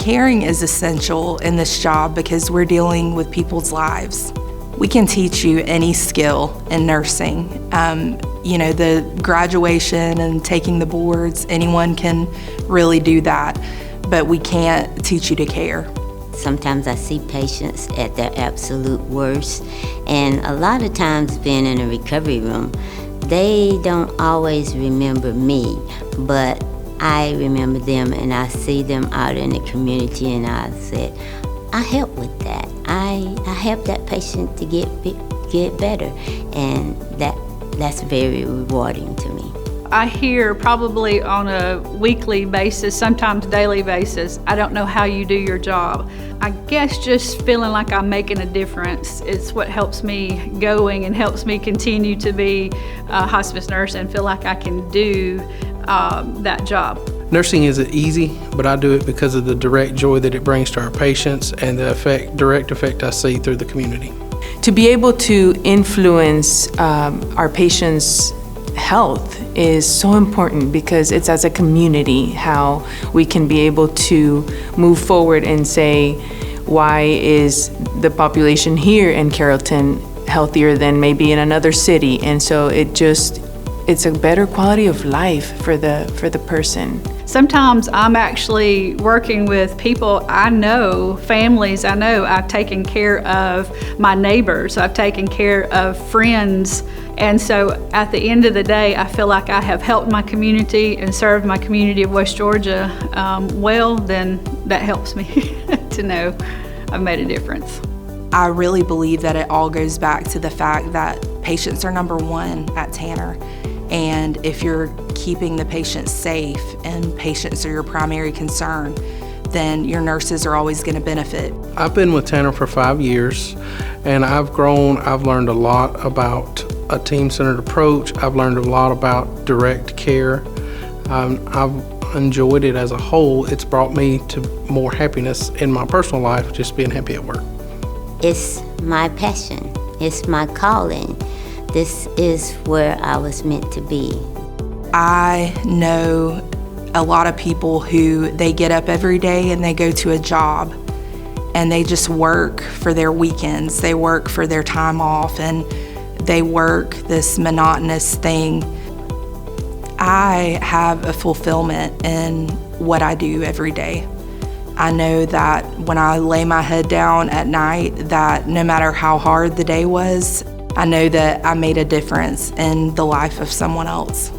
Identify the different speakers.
Speaker 1: Caring is essential in this job because we're dealing with people's lives. We can teach you any skill in nursing. The graduation and taking the boards, anyone can really do that, but we can't teach you to care.
Speaker 2: Sometimes I see patients at their absolute worst, and a lot of times being in a recovery room, they don't always remember me, but I remember them and I see them out in the community and I said, I help with that. I help that patient to get better, and that's very rewarding to me.
Speaker 3: I hear probably on a weekly basis, sometimes daily basis, I don't know how you do your job. I guess just feeling like I'm making a difference is what helps me going and helps me continue to be a hospice nurse and feel like I can do that job.
Speaker 4: Nursing isn't easy, but I do it because of the direct joy that it brings to our patients and the direct effect I see through the community.
Speaker 5: To be able to influence our patients' health is so important because it's as a community how we can be able to move forward and say, why is the population here in Carrollton healthier than maybe in another city? And so it's a better quality of life for the person.
Speaker 3: Sometimes I'm actually working with people I know, families I know. I've taken care of my neighbors, I've taken care of friends, and so at the end of the day, I feel like I have helped my community and served my community of West Georgia well, then that helps me to know I've made a difference.
Speaker 1: I really believe that it all goes back to the fact that patients are number one at Tanner. And if you're keeping the patient safe and patients are your primary concern, then your nurses are always going to benefit.
Speaker 4: I've been with Tanner for 5 years, and I've grown. I've learned a lot about a team-centered approach. I've learned a lot about direct care. I've enjoyed it as a whole. It's brought me to more happiness in my personal life, just being happy at work.
Speaker 2: It's my passion. It's my calling. This is where I was meant to be.
Speaker 1: I know a lot of people who they get up every day and they go to a job and they just work for their weekends. They work for their time off and they work this monotonous thing. I have a fulfillment in what I do every day. I know that when I lay my head down at night, that no matter how hard the day was, I know that I made a difference in the life of someone else.